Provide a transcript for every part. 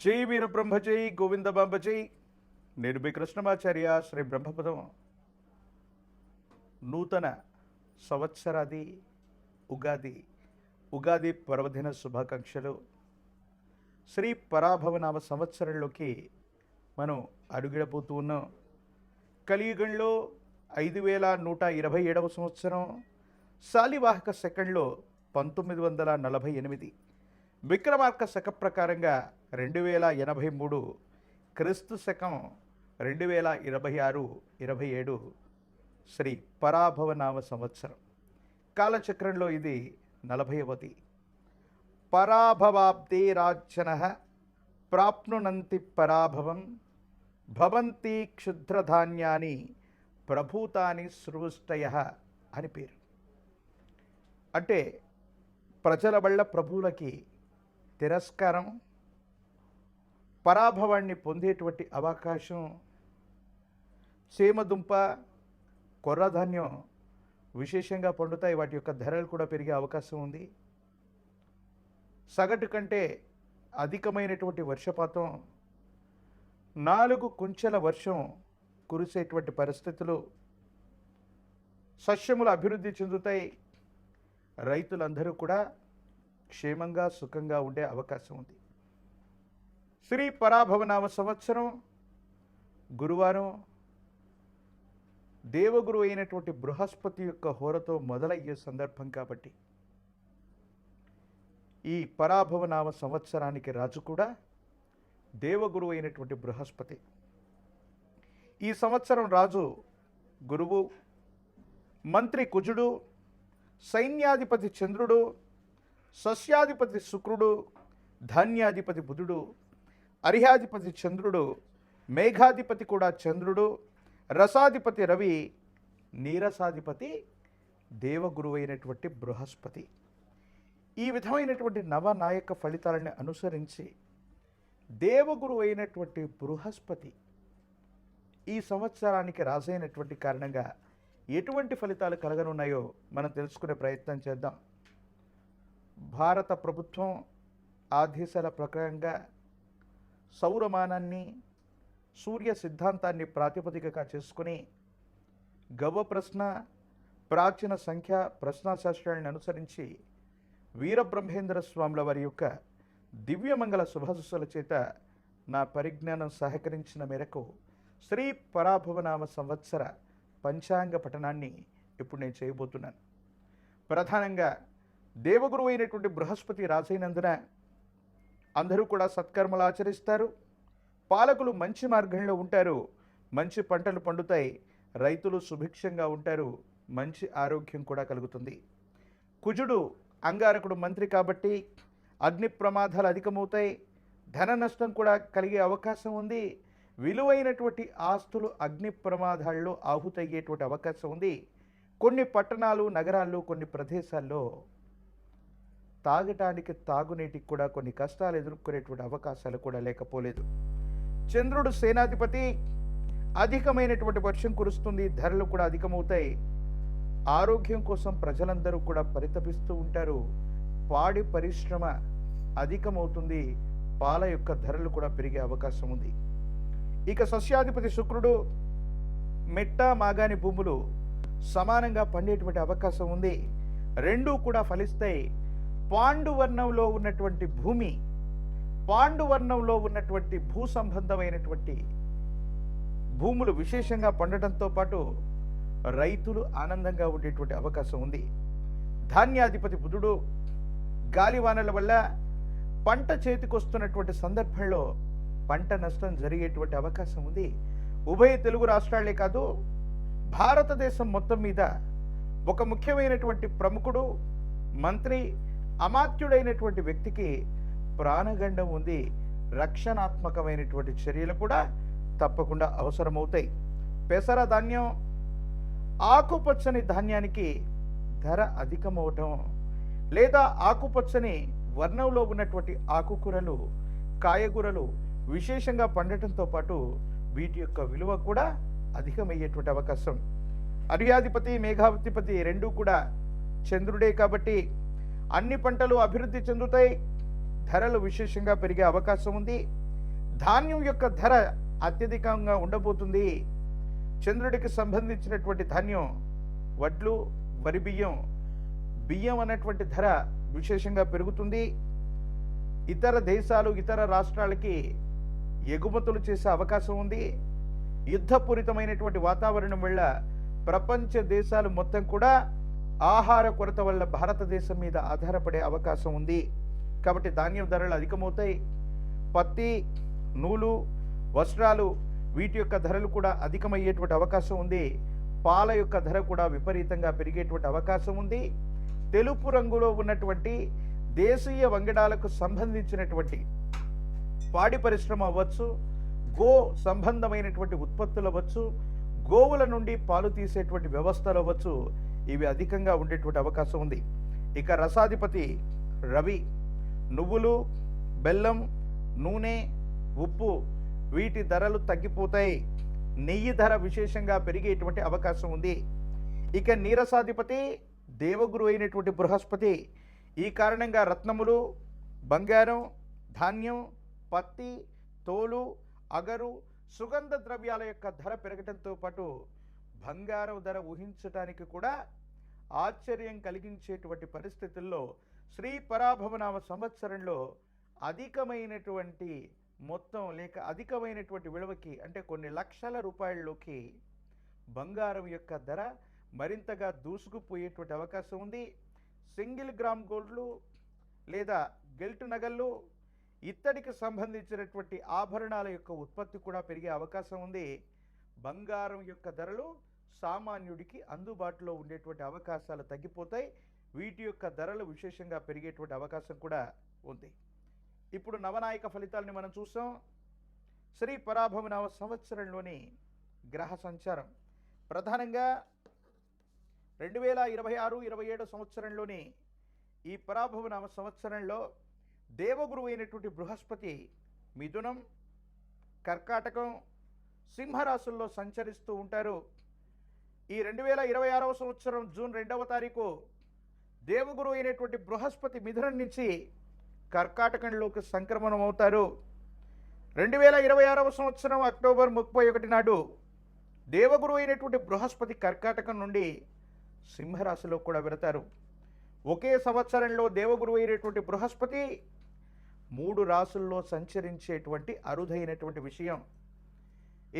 జై వీరబ్రహ్మ జై గోవిందబాంబ జై. నేను మీ కృష్ణమాచార్య. శ్రీ బ్రహ్మపదం నూతన సంవత్సరాది ఉగాది పర్వదిన శుభాకాంక్షలు. శ్రీ పరాభవనామ సంవత్సరంలోకి మనం అడుగిడబోతూ ఉన్నాం. కలియుగంలో 5127వ సంవత్సరం, శాలివాహక సెకండ్లో 1948, విక్రమార్క శక ప్రకారంగా 2083, క్రీస్తు శకం 2026-27 శ్రీ పరాభవనామ సంవత్సరం. కాలచక్రంలో ఇది 40వది. పరాభవాబ్దే రాజ్యన ప్రాప్నునంతి పరాభవం భవంతి క్షుద్రధాన్యాని ప్రభూతాని సృష్టయ అని పేరు. అంటే ప్రజల వల్ల ప్రభువులకి తిరస్కారం, పరాభవాన్ని పొందేటువంటి అవకాశం. సీమదుంప, కొర్రధాన్యం విశేషంగా పండుతాయి. వాటి యొక్క ధరలు కూడా పెరిగే అవకాశం ఉంది. సగటు కంటే అధికమైనటువంటి వర్షపాతం, 4 కుంచెల వర్షం కురిసేటువంటి పరిస్థితులు, సస్యములు అభివృద్ధి చెందుతాయి. రైతులందరూ కూడా క్షేమంగా సుఖంగా ఉండే అవకాశం ఉంది. శ్రీ పరాభవనామ సంవత్సరం గురువారం దేవగురు అయినటువంటి బృహస్పతి యొక్క హోరతో మొదలయ్యే సందర్భం కాబట్టి ఈ పరాభవనామ సంవత్సరానికి రాజు కూడా దేవగురు అయినటువంటి బృహస్పతి. ఈ సంవత్సరం రాజు గురువు, మంత్రి కుజుడు, సైన్యాధిపతి చంద్రుడు, సస్యాధిపతి శుక్రుడు, ధాన్యాధిపతి బుధుడు, అర్హ్యాధిపతి చంద్రుడు, మేఘాధిపతి కూడా చంద్రుడు, రసాధిపతి రవి, నీరసాధిపతి దేవగురువు అయినటువంటి బృహస్పతి. ఈ విధమైనటువంటి నవనాయక ఫలితాలను అనుసరించి దేవగురు అయినటువంటి బృహస్పతి ఈ సంవత్సరానికి రాజైనటువంటి కారణంగా ఎటువంటి ఫలితాలు కలగనున్నాయో మనం తెలుసుకునే ప్రయత్నం చేద్దాం. భారత ప్రభుత్వం ఆదేశాల ప్రకారంగా సౌరమానాన్ని, సూర్య సిద్ధాంతాన్ని ప్రాతిపదికగా చేసుకుని గవ్వ ప్రశ్న, ప్రాచీన సంఖ్య ప్రశ్నాశాస్త్రాలను అనుసరించి వీరబ్రహ్మేంద్ర స్వాముల వారి యొక్క దివ్యమంగళ శుభాశుస్సుల చేత నా పరిజ్ఞానం సహకరించిన మేరకు శ్రీ పరాభవనామ సంవత్సర పంచాంగ పఠనాన్ని ఇప్పుడు నేను చేయబోతున్నాను. ప్రధానంగా దేవగురు అయినటువంటి బృహస్పతి రాజైనందున అందరూ కూడా సత్కర్మలు ఆచరిస్తారు. పాలకులు మంచి మార్గంలో ఉంటారు. మంచి పంటలు పండుతాయి. రైతులు సుభిక్షంగా ఉంటారు. మంచి ఆరోగ్యం కూడా కలుగుతుంది. కుజుడు అంగారకుడు మంత్రి కాబట్టి అగ్ని ప్రమాదాలు అధికమవుతాయి. ధన నష్టం కూడా కలిగే అవకాశం ఉంది. విలువైనటువంటి ఆస్తులు అగ్ని ప్రమాదాల్లో ఆహుతయ్యేటువంటి అవకాశం ఉంది. కొన్ని పట్టణాలు, నగరాల్లో, కొన్ని ప్రదేశాల్లో తాగటానికి, తాగునీటికి కూడా కొన్ని కష్టాలు ఎదుర్కొనేటువంటి అవకాశాలు కూడా లేకపోలేదు. చంద్రుడు సేనాధిపతి. అధికమైనటువంటి వర్షం కురుస్తుంది. ధరలు కూడా అధికమవుతాయి. ఆరోగ్యం కోసం ప్రజలందరూ కూడా పరితపిస్తూ ఉంటారు. పాడి పరిశ్రమ అధికమవుతుంది. పాల యొక్క ధరలు కూడా పెరిగే అవకాశం ఉంది. ఇక సస్యాధిపతి శుక్రుడు. మెట్ట, మాగాని భూములు సమానంగా పండేటువంటి అవకాశం ఉంది. రెండూ కూడా ఫలిస్తాయి. పాండువర్ణంలో ఉన్నటువంటి భూమి, పాండువర్ణంలో ఉన్నటువంటి భూ సంబంధమైనటువంటి భూములు విశేషంగా పండటంతో పాటు రైతులు ఆనందంగా ఉండేటువంటి అవకాశం ఉంది. ధాన్యాధిపతి బుధుడు. గాలివానల వల్ల పంట చేతికొస్తున్నటువంటి సందర్భంలో పంట నష్టం జరిగేటువంటి అవకాశం ఉంది. ఉభయ తెలుగు రాష్ట్రాలే కాదు, భారతదేశం మొత్తం మీద ఒక ముఖ్యమైనటువంటి ప్రముఖుడు, మంత్రి, అమాత్యుడైనటువంటి వ్యక్తికి ప్రాణగండం ఉంది. రక్షణాత్మకమైనటువంటి చర్యలు కూడా తప్పకుండా అవసరమవుతాయి. పెసర ధాన్యం, ఆకుపచ్చని ధాన్యానికి ధర అధికమవటం, లేదా ఆకుపచ్చని వర్ణంలో ఉన్నటువంటి ఆకుకూరలు, కాయగూరలు విశేషంగా పండటంతో పాటు వీటి యొక్క విలువ కూడా అధికమయ్యేటువంటి అవకాశం. అర్హ్యాధిపతి, మేఘాధిపతి రెండూ కూడా చంద్రుడే కాబట్టి అన్ని పంటలు అభివృద్ధి చెందుతాయి. ధరలు విశేషంగా పెరిగే అవకాశం ఉంది. ధాన్యం యొక్క ధర అత్యధికంగా ఉండబోతుంది. చంద్రుడికి సంబంధించినటువంటి ధాన్యం, వడ్లు, వరి బియ్యం, బియ్యం అన్నటువంటి ధర విశేషంగా పెరుగుతుంది. ఇతర దేశాలు, ఇతర రాష్ట్రాలకి ఎగుమతులు చేసే అవకాశం ఉంది. యుద్ధపూరితమైనటువంటి వాతావరణం వల్ల ప్రపంచ దేశాలు మొత్తం కూడా ఆహార కొరత వల్ల భారతదేశం మీద ఆధారపడే అవకాశం ఉంది. కాబట్టి ధాన్యం ధరలు అధికమవుతాయి. పత్తి, నూలు, వస్త్రాలు వీటి యొక్క ధరలు కూడా అధికమయ్యేటువంటి అవకాశం ఉంది. పాల యొక్క ధర కూడా విపరీతంగా పెరిగేటువంటి అవకాశం ఉంది. తెలుపు రంగులో ఉన్నటువంటి దేశీయ వంగడాలకు సంబంధించినటువంటి పాడి పరిశ్రమ అవ్వచ్చు, గో సంబంధమైనటువంటి ఉత్పత్తులు అవ్వచ్చు, గోవుల నుండి పాలు తీసేటువంటి వ్యవస్థలు అవ్వచ్చు, ఇవి అధికంగా ఉండేటువంటి అవకాశం ఉంది. ఇక రసాధిపతి రవి నువ్వులు, బెల్లం, నూనె, ఉప్పు వీటి ధరలు తగ్గిపోతాయి. నెయ్యి ధర విశేషంగా పెరిగేటువంటి అవకాశం ఉంది. ఇక నీరసాధిపతి దేవగురు అయినటువంటి బృహస్పతి. ఈ కారణంగా రత్నములు, బంగారం, ధాన్యం, పత్తి, తోలు, అగరు, సుగంధ ద్రవ్యాల యొక్క ధర పెరగడంతో పాటు బంగారం ధర ఊహించడానికి కూడా ఆశ్చర్యం కలిగించేటువంటి పరిస్థితుల్లో శ్రీ పరాభవనామ సంవత్సరంలో అధికమైనటువంటి మొత్తం లేక అధికమైనటువంటి విలువకి, అంటే కొన్ని లక్షల రూపాయల్లోకి బంగారం యొక్క ధర మరింతగా దూసుకుపోయేటువంటి అవకాశం ఉంది. సింగిల్ గ్రామ్ గోల్డ్లు లేదా గెల్ట్ నగళ్ళు, ఇత్తడికి సంబంధించినటువంటి ఆభరణాల యొక్క ఉత్పత్తి కూడా పెరిగే అవకాశం ఉంది. బంగారం యొక్క ధరలు సామాన్యుడికి అందుబాటులో ఉండేటువంటి అవకాశాలు తగ్గిపోతాయి. వీటి యొక్క ధరలు విశేషంగా పెరిగేటువంటి అవకాశం కూడా ఉంది. ఇప్పుడు నవనాయక ఫలితాలని మనం చూసాం. శ్రీ పరాభవనామ సంవత్సరంలోని గ్రహ సంచారం ప్రధానంగా 2026-27 సంవత్సరంలోని ఈ పరాభవనామ సంవత్సరంలో దేవగురువు అయినటువంటి బృహస్పతి మిథునం, కర్కాటకం, సింహరాశుల్లో సంచరిస్తూ ఉంటారు. ఈ 2026వ సంవత్సరం జూన్ 2వ తారీఖు దేవగురువు అయినటువంటి బృహస్పతి మిథునం నుంచి కర్కాటకంలోకి సంక్రమణం అవుతారు. 2026వ సంవత్సరం అక్టోబర్ 31 నాడు దేవగురువు అయినటువంటి బృహస్పతి కర్కాటకం నుండి సింహరాశిలో కూడా వెళతారు. ఒకే సంవత్సరంలో దేవగురువు అయినటువంటి బృహస్పతి 3 రాశుల్లో సంచరించేటువంటి అరుదైనటువంటి విషయం.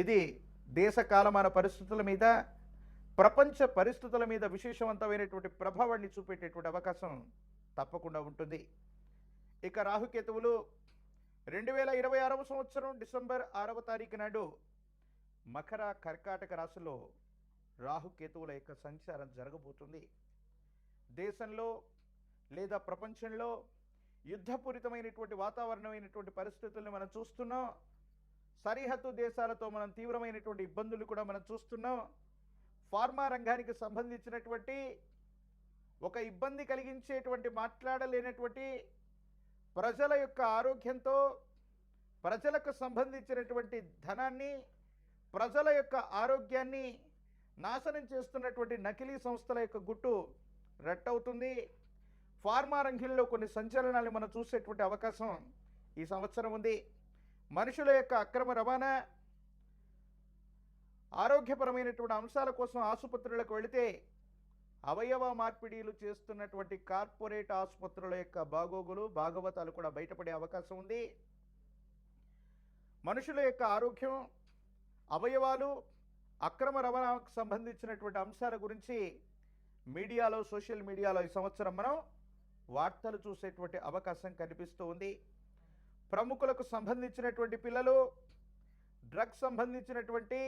ఇది దేశ కాలమాన పరిస్థితుల మీద, ప్రపంచ పరిస్థితుల మీద విశేషవంతమైనటువంటి ప్రభావాన్ని చూపేటటువంటి అవకాశం తప్పకుండా ఉంటుంది. ఇక రాహుకేతువులు 2026వ సంవత్సరం డిసెంబర్ 6వ తారీఖు నాడు మకర, కర్కాటక రాశిలో రాహుకేతువుల యొక్క సంచారం జరగబోతుంది. దేశంలో లేదా ప్రపంచంలో యుద్ధపూరితమైనటువంటి వాతావరణమైనటువంటి పరిస్థితులను మనం చూస్తున్నాం. సరిహద్దు దేశాలతో మనం తీవ్రమైనటువంటి ఇబ్బందులు కూడా మనం చూస్తున్నాం. ఫార్మా రంగానికి సంబంధించినటువంటి ఒక ఇబ్బంది కలిగించేటువంటి, మాట్లాడలేనటువంటి, ప్రజల యొక్క ఆరోగ్యంతో, ప్రజలకు సంబంధించినటువంటి ధనాన్ని, ప్రజల యొక్క ఆరోగ్యాన్ని నాశనం చేస్తున్నటువంటి నకిలీ సంస్థల యొక్క గుట్టు రట్టవుతుంది. ఫార్మా రంగంలో కొన్ని సంచలనాలు మనం చూసేటువంటి అవకాశం ఈ సంవత్సరం ఉంది. మనుషుల యొక్క అక్రమ రవాణా, ఆరోగ్యపరమైనటువంటి అంశాల కోసం ఆసుపత్రులకు వెళితే అవయవ మార్పిడీలు చేస్తున్నటువంటి కార్పొరేట్ ఆసుపత్రుల యొక్క బాగోగులు, భాగవతాలు కూడా బయటపడే అవకాశం ఉంది. మనుషుల యొక్క ఆరోగ్యం, అవయవాలు, అక్రమ రవాణాకు సంబంధించినటువంటి అంశాల గురించి మీడియాలో, సోషల్ మీడియాలో ఈ సంవత్సరం మనం వార్తలు చూసేటువంటి అవకాశం కనిపిస్తూ ఉంది. ప్రముఖులకు సంబంధించినటువంటి పిల్లలు, డ్రగ్స్ సంబంధించినటువంటి,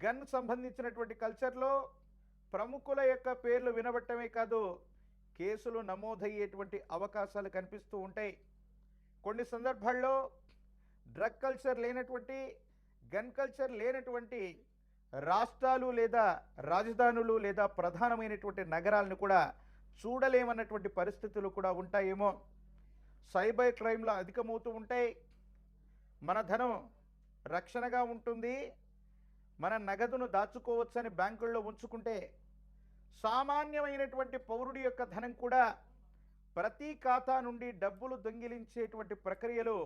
గన్ సంబంధించినటువంటి కల్చర్లో ప్రముఖుల యొక్క పేర్లు వినబట్టమే కాదు, కేసులు నమోదయ్యేటువంటి అవకాశాలు కనిపిస్తూ ఉంటాయి. కొన్ని సందర్భాల్లో డ్రగ్ కల్చర్ లేనటువంటి, గన్ కల్చర్ లేనటువంటి రాష్ట్రాలు లేదా రాజధానులు లేదా ప్రధానమైనటువంటి నగరాలను కూడా చూడలేమన్నటువంటి పరిస్థితులు కూడా ఉంటాయేమో. సైబర్ క్రైమ్లు అధికమవుతూ ఉంటాయి. మన ధనం రక్షణగా ఉంటుంది, మన నగదును దాచుకోవచ్చని బ్యాంకుల్లో ఉంచుకుంటే సామాన్యమైనటువంటి పౌరుడి యొక్క ధనం కూడా ప్రతి ఖాతా నుండి డబ్బులు దొంగిలించేటువంటి ప్రక్రియలు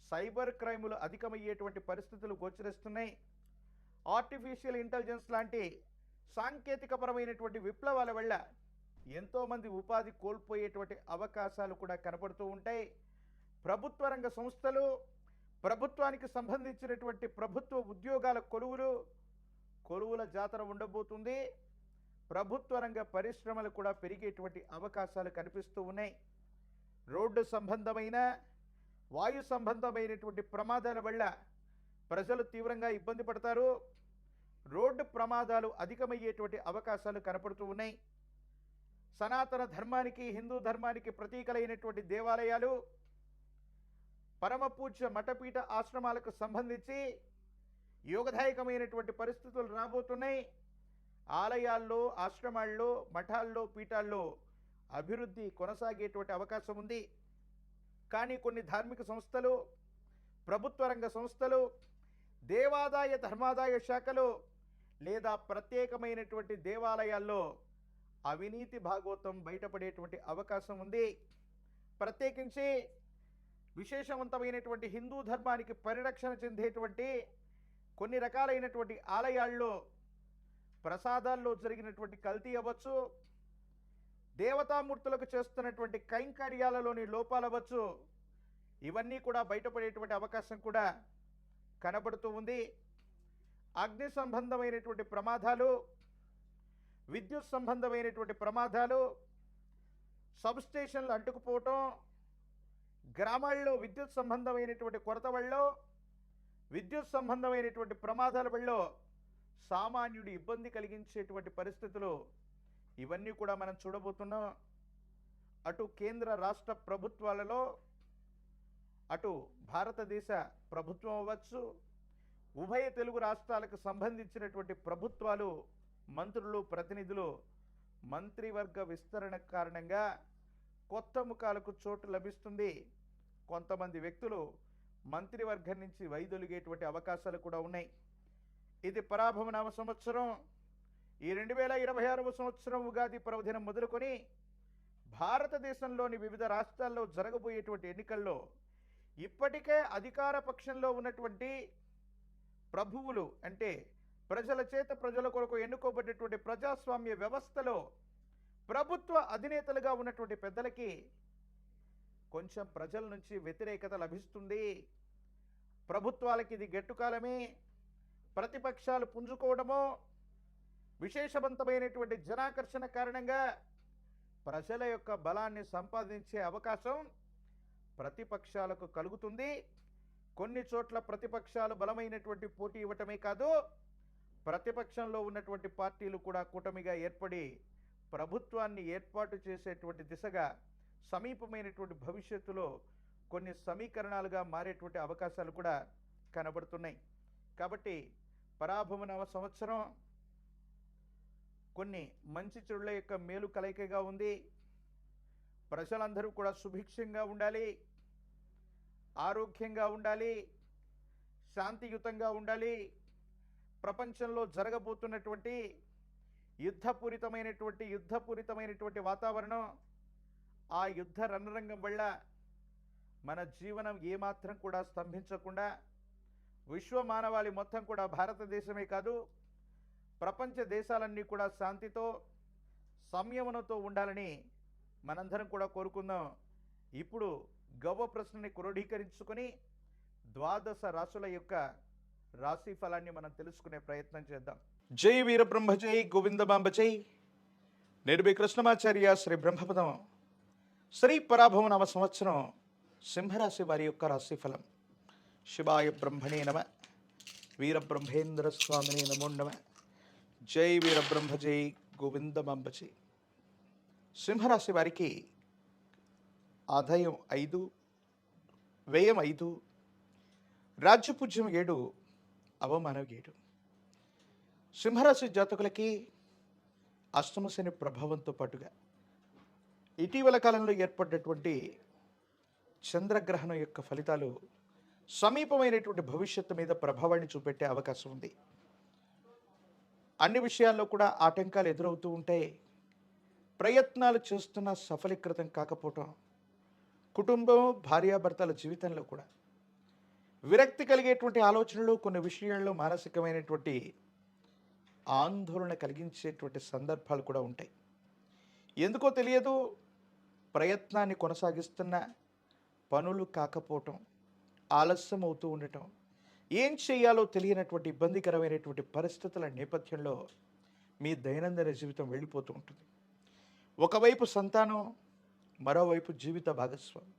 సైబర్ క్రైములు అధికమయ్యేటువంటి పరిస్థితులు గోచరిస్తున్నాయి. ఆర్టిఫిషియల్ ఇంటెలిజెన్స్ లాంటి సాంకేతికపరమైనటువంటి విప్లవాల వల్ల ఎంతోమంది ఉపాధి కోల్పోయేటువంటి అవకాశాలు కూడా కనపడుతూ ఉంటాయి. ప్రభుత్వ రంగ సంస్థలు, ప్రభుత్వానికి సంబంధించినటువంటి ప్రభుత్వ ఉద్యోగాల కొలువుల జాతర ఉండబోతుంది. ప్రభుత్వ రంగ పరిశ్రమలు కూడా పెరిగేటువంటి అవకాశాలు కనిపిస్తూ ఉన్నాయి. రోడ్డు సంబంధమైన, వాయు సంబంధమైనటువంటి ప్రమాదాల వల్ల ప్రజలు తీవ్రంగా ఇబ్బంది పడతారు. రోడ్డు ప్రమాదాలు అధికమయ్యేటువంటి అవకాశాలు కనపడుతూ ఉన్నాయి. సనాతన ధర్మానికి, హిందూ ధర్మానికి ప్రతీకలైనటువంటి దేవాలయాలు, పరమ పూజ్య మఠపీఠ ఆశ్రమాలకు సంబంధించి యోగదాయకమైనటువంటి పరిస్థితులు రాబోతున్నాయి. ఆలయాల్లో, ఆశ్రమాల్లో, మఠాల్లో, పీఠాల్లో అభివృద్ధి కొనసాగేటువంటి అవకాశం ఉంది. కానీ కొన్ని ధార్మిక సంస్థలు, ప్రభుత్వ రంగ సంస్థలు, దేవాదాయ ధర్మాదాయ శాఖలు లేదా ప్రత్యేకమైనటువంటి దేవాలయాల్లో అవినీతి భాగోతం బయటపడేటువంటి అవకాశం ఉంది. ప్రత్యేకించి విశేషవంతమైనటువంటి హిందూ ధర్మానికి పరిరక్షణ చెందేటువంటి కొన్ని రకాలైనటువంటి ఆలయాల్లో ప్రసాదాల్లో జరిగినటువంటి కల్తీ అవ్వచ్చు, దేవతామూర్తులకు చేస్తున్నటువంటి కైంకర్యాలలోని లోపాలవచ్చు, ఇవన్నీ కూడా బయటపడేటువంటి అవకాశం కూడా కనబడుతూ ఉంది. అగ్ని సంబంధమైనటువంటి ప్రమాదాలు, విద్యుత్ సంబంధమైనటువంటి ప్రమాదాలు, సబ్స్టేషన్లు అంటుకుపోవటం, గ్రామాల్లో విద్యుత్ సంబంధమైనటువంటి కొరత వల్ల, విద్యుత్ సంబంధమైనటువంటి ప్రమాదాల వల్ల సామాన్యుడి ఇబ్బంది కలిగించేటువంటి పరిస్థితులు, ఇవన్నీ కూడా మనం చూడబోతున్నాం. అటు కేంద్ర రాష్ట్ర ప్రభుత్వాలలో, అటు భారతదేశ ప్రభుత్వం అవ్వచ్చు, ఉభయ తెలుగు రాష్ట్రాలకు సంబంధించినటువంటి ప్రభుత్వాలు, మంత్రులు, ప్రతినిధులు మంత్రివర్గ విస్తరణ కారణంగా కొత్త ముఖాలకు చోటు లభిస్తుంది. కొంతమంది వ్యక్తులు మంత్రివర్గం నుంచి వైదొలిగేటువంటి అవకాశాలు కూడా ఉన్నాయి. ఇది పరాభవనామ సంవత్సరం. ఈ 2026వ సంవత్సరం ఉగాది పర్వదినం మొదలుకొని భారతదేశంలోని వివిధ రాష్ట్రాల్లో జరగబోయేటువంటి ఎన్నికల్లో ఇప్పటికే అధికార పక్షంలో ఉన్నటువంటి ప్రభువులు, అంటే ప్రజల చేత ప్రజల కొరకు ఎన్నుకోబడినటువంటి ప్రజాస్వామ్య వ్యవస్థలో ప్రభుత్వ అధినేతలుగా ఉన్నటువంటి పెద్దలకి కొంచెం ప్రజల నుంచి వ్యతిరేకత లభిస్తుంది. ప్రభుత్వాలకి ఇది గెట్టుకాలమే. ప్రతిపక్షాలు పుంజుకోవడమో, విశేషవంతమైనటువంటి జనాకర్షణ కారణంగా ప్రజల యొక్క బలాన్ని సంపాదించే అవకాశం ప్రతిపక్షాలకు కలుగుతుంది. కొన్ని చోట్ల ప్రతిపక్షాలు బలమైనటువంటి పోటీ ఇవ్వటమే కాదు, ప్రతిపక్షంలో ఉన్నటువంటి పార్టీలు కూడా కూటమిగా ఏర్పడి ప్రభుత్వాన్ని ఏర్పాటు చేసేటువంటి దిశగా సమీపమైనటువంటి భవిష్యత్తులో కొన్ని సమీకరణాలుగా మారేటువంటి అవకాశాలు కూడా కనబడుతున్నాయి. కాబట్టి పరాభవనవ సంవత్సరం కొన్ని మంచి చెడుల యొక్క మేలు కలయికగా ఉంది. ప్రజలందరూ కూడా సుభిక్షంగా ఉండాలి, ఆరోగ్యంగా ఉండాలి, శాంతియుతంగా ఉండాలి. ప్రపంచంలో జరగబోతున్నటువంటి యుద్ధపూరితమైనటువంటి వాతావరణం, ఆ యుద్ధ రణరంగం వల్ల మన జీవనం ఏమాత్రం కూడా స్తంభించకుండా విశ్వ మానవాళి మొత్తం కూడా, భారతదేశమే కాదు ప్రపంచ దేశాలన్నీ కూడా శాంతితో, సంయమనంతో ఉండాలని మనందరం కూడా కోరుకుందాం. ఇప్పుడు గవ్వ ప్రశ్నని క్రోడీకరించుకొని ద్వాదశ రాశుల యొక్క రాశి ఫలాన్ని మనం తెలుసుకునే ప్రయత్నం చేద్దాం. జై వీరబ్రహ్మ జై గోవిందమాంబ జై. నిర్భి కృష్ణమాచార్య శ్రీ బ్రహ్మపదం. శ్రీ పరాభవనామ సంవత్సరం సింహరాశి వారి యొక్క రాశి ఫలం. శివాయ బ్రహ్మణే నమ. వీరబ్రహ్మేంద్ర స్వామినే నమో నమ. జై వీరబ్రహ్మ జై గోవిందమాంబ జై. సింహరాశి వారికి ఆదాయం 5, వ్యయం 5, రాజ్యపూజ్యం 7, అవమానం 7. సింహరాశి జాతకులకి అష్టమ శని ప్రభావంతో పాటుగా ఇటీవల కాలంలో ఏర్పడినటువంటి చంద్రగ్రహణం యొక్క ఫలితాలు సమీపమైనటువంటి భవిష్యత్తు మీద ప్రభావాన్ని చూపెట్టే అవకాశం ఉంది. అన్ని విషయాల్లో కూడా ఆటంకాలు ఎదురవుతూ ఉంటాయి. ప్రయత్నాలు చేస్తున్న సఫలీకృతం కాకపోవటం, కుటుంబం, భార్యాభర్తల జీవితంలో కూడా విరక్తి కలిగేటువంటి ఆలోచనలు, కొన్ని విషయాల్లో మానసికమైనటువంటి ఆందోళన కలిగించేటువంటి సందర్భాలు కూడా ఉంటాయి. ఎందుకో తెలియదు, ప్రయత్నాన్ని కొనసాగిస్తున్న పనులు కాకపోవటం, ఆలస్యం అవుతూ ఉండటం, ఏం చేయాలో తెలియనటువంటి ఇబ్బందికరమైనటువంటి పరిస్థితుల నేపథ్యంలో మీ దైనందిన జీవితం వెళ్ళిపోతూ ఉంటుంది. ఒకవైపు సంతానం, మరోవైపు జీవిత భాగస్వామి.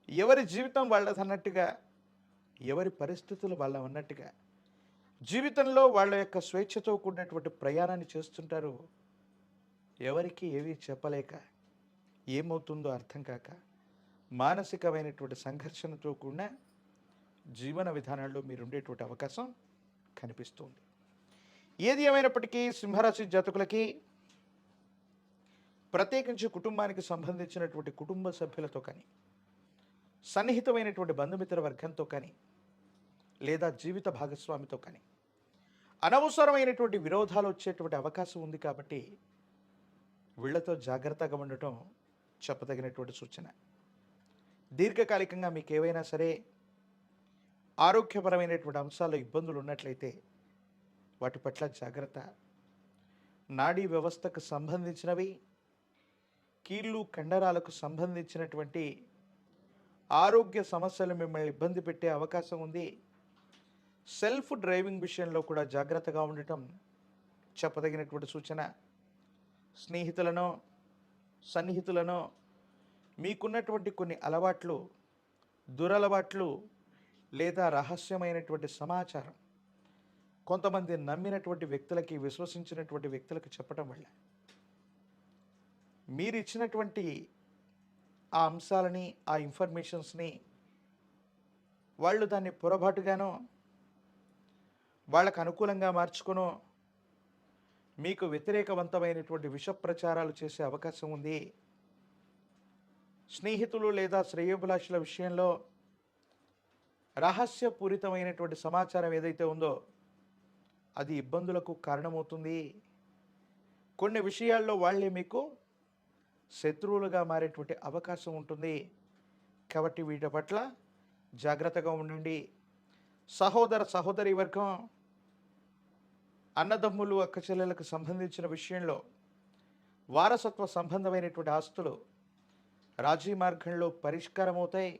ఎవరి జీవితం వాళ్ళదన్నట్టుగా, ఎవరి పరిస్థితులు వాళ్ళ అన్నట్టుగా జీవితంలో వాళ్ళ యొక్క స్వేచ్ఛతో కూడినటువంటి ప్రయాణాన్ని చేస్తుంటారు. ఎవరికి ఏమీ చెప్పలేక, ఏమవుతుందో అర్థం కాక, మానసికమైనటువంటి సంఘర్షణతో కూడిన జీవన విధానాల్లో మీరు ఉండేటువంటి అవకాశం కనిపిస్తుంది. ఏది ఏమైనప్పటికీ సింహరాశి జాతకులకి ప్రత్యేకించి కుటుంబానికి సంబంధించినటువంటి కుటుంబ సభ్యులతో కానీ, సన్నిహితమైనటువంటి బంధుమిత్ర వర్గంతో కానీ, లేదా జీవిత భాగస్వామితో కానీ అనవసరమైనటువంటి విరోధాలు వచ్చేటువంటి అవకాశం ఉంది. కాబట్టి వీళ్లతో జాగ్రత్తగా ఉండటం చెప్పదగినటువంటి సూచన. దీర్ఘకాలికంగా మీకు ఏవైనా సరే ఆరోగ్యపరమైనటువంటి అంశాల్లో ఇబ్బందులు ఉన్నట్లయితే వాటి పట్ల జాగ్రత్త. నాడీ వ్యవస్థకు సంబంధించినవి, కీళ్ళు కండరాలకు సంబంధించినటువంటి ఆరోగ్య సమస్యలు మిమ్మల్ని ఇబ్బంది పెట్టే అవకాశం ఉంది. సెల్ఫ్ డ్రైవింగ్ విషయంలో కూడా జాగ్రత్తగా ఉండటం చెప్పదగినటువంటి సూచన. స్నేహితులను, సన్నిహితులను మీకున్నటువంటి కొన్ని అలవాట్లు, దురలవాట్లు లేదా రహస్యమైనటువంటి సమాచారం కొంతమంది నమ్మినటువంటి వ్యక్తులకి, విశ్వసించినటువంటి వ్యక్తులకు చెప్పడం వల్ల మీరు ఇచ్చినటువంటి ఆ అంశాలని, ఆ ఇన్ఫర్మేషన్స్ని వాళ్ళు దాన్ని పొరపాటుగానో, వాళ్ళకు అనుకూలంగా మార్చుకునో మీకు వ్యతిరేకవంతమైనటువంటి విష ప్రచారాలు చేసే అవకాశం ఉంది. స్నేహితులు లేదా శ్రేయోభిలాషుల విషయంలో రహస్యపూరితమైనటువంటి సమాచారం ఏదైతే ఉందో అది ఇబ్బందులకు కారణమవుతుంది. కొన్ని విషయాల్లో వాళ్ళే మీకు శత్రువులుగా మారేటువంటి అవకాశం ఉంటుంది. కాబట్టి వీటి పట్ల జాగ్రత్తగా ఉండండి. సహోదర సహోదరి వర్గం, అన్నదమ్ములు, అక్కచెల్లెలకు సంబంధించిన విషయంలో వారసత్వ సంబంధమైనటువంటి ఆస్తులు రాజీ మార్గంలో పరిష్కారం అవుతాయి.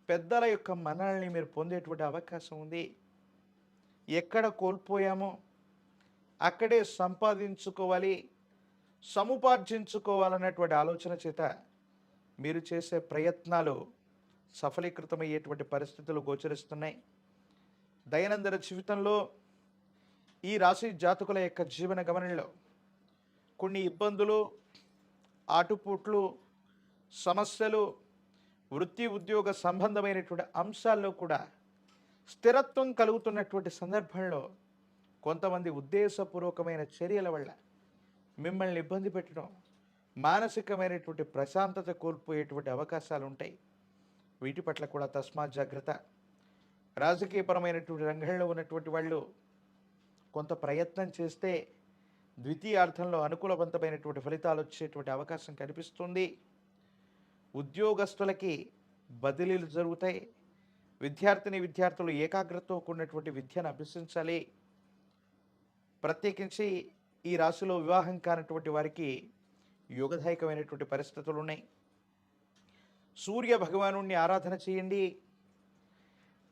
పెద్దల యొక్క మన్ననల్ని మీరు పొందేటువంటి అవకాశం ఉంది. ఎక్కడ కోల్పోయామో అక్కడే సంపాదించుకోవాలి, సముపార్జించుకోవాలన్నటువంటి ఆలోచన చేత మీరు చేసే ప్రయత్నాలు సఫలీకృతమయ్యేటువంటి పరిస్థితులు గోచరిస్తున్నాయి. దైనందిన జీవితంలో ఈ రాశి జాతకుల యొక్క జీవన గమనంలో కొన్ని ఇబ్బందులు, ఆటుపోట్లు, సమస్యలు, వృత్తి ఉద్యోగ సంబంధమైనటువంటి అంశాల్లో కూడా స్థిరత్వం కలుగుతున్నటువంటి సందర్భంలో కొంతమంది ఉద్దేశపూర్వకమైన చర్యల వల్ల మిమ్మల్ని ఇబ్బంది పెట్టడం, మానసికమైనటువంటి ప్రశాంతత కోల్పోయేటువంటి అవకాశాలు ఉంటాయి. వీటి పట్ల కూడా తస్మాత్ జాగ్రత్త. రాజకీయపరమైనటువంటి రంగంలో ఉన్నటువంటి వాళ్ళు కొంత ప్రయత్నం చేస్తే ద్వితీయార్థంలో అనుకూలవంతమైనటువంటి ఫలితాలు వచ్చేటువంటి అవకాశం కనిపిస్తుంది. ఉద్యోగస్తులకి బదిలీలు జరుగుతాయి. విద్యార్థులు ఏకాగ్రతతో కూడినటువంటి విద్యను అభ్యసించాలి. ప్రత్యేకించి ఈ రాశిలో వివాహం కానటువంటి వారికి యోగదాయకమైనటువంటి పరిస్థితులు ఉన్నాయి. సూర్య భగవాను ఆరాధన చేయండి.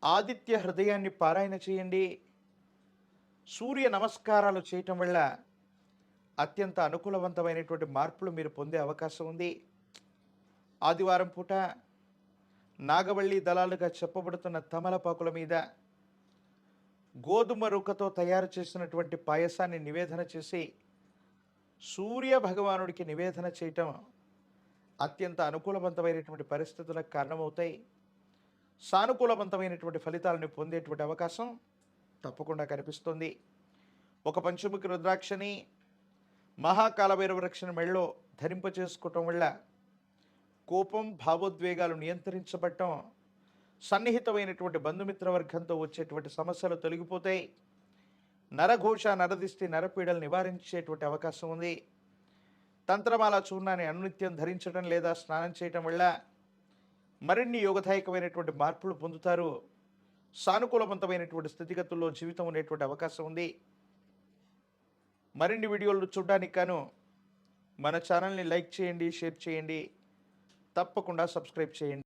ఆదిత్య హృదయాన్ని పారాయణ చేయండి. సూర్య నమస్కారాలు చేయటం వల్ల అత్యంత అనుకూలవంతమైనటువంటి మార్పులు మీరు పొందే అవకాశం ఉంది. ఆదివారం పూట నాగవల్లి దళాలుగా చెప్పబడుతున్న తమలపాకుల మీద గోధుమ రుకతో తయారు చేసినటువంటి పాయసాన్ని నివేదన చేసి సూర్య భగవానుడికి నివేదన చేయటం అత్యంత అనుకూలవంతమైనటువంటి పరిస్థితులకు కారణమవుతాయి. సానుకూలవంతమైనటువంటి ఫలితాలను పొందేటువంటి అవకాశం తప్పకుండా కనిపిస్తుంది. ఒక పంచముఖి రుద్రాక్షని, మహాకాలభైరవ రక్షణ మెళ్ళలో ధరింపచేసుకోవటం వల్ల కోపం, భావోద్వేగాలు నియంత్రించబడటం, సన్నిహితమైనటువంటి బంధుమిత్ర వర్గంతో వచ్చేటువంటి సమస్యలు తొలగిపోతాయి. నరఘోష, నరదిష్టి, నరపీడలు నివారించేటువంటి అవకాశం ఉంది. తంత్రమాల చూర్ణాన్ని అనునిత్యం ధరించడం లేదా స్నానం చేయటం వల్ల మరిన్ని యోగదాయకమైనటువంటి మార్పులు పొందుతారు. సానుకూలవంతమైనటువంటి స్థితిగతుల్లో జీవితం ఉండేటువంటి అవకాశం ఉంది. మరిన్ని వీడియోలు చూడడానికి గాను మన ఛానల్ని లైక్ చేయండి, షేర్ చేయండి, తప్పకుండా సబ్స్క్రైబ్ చేయండి.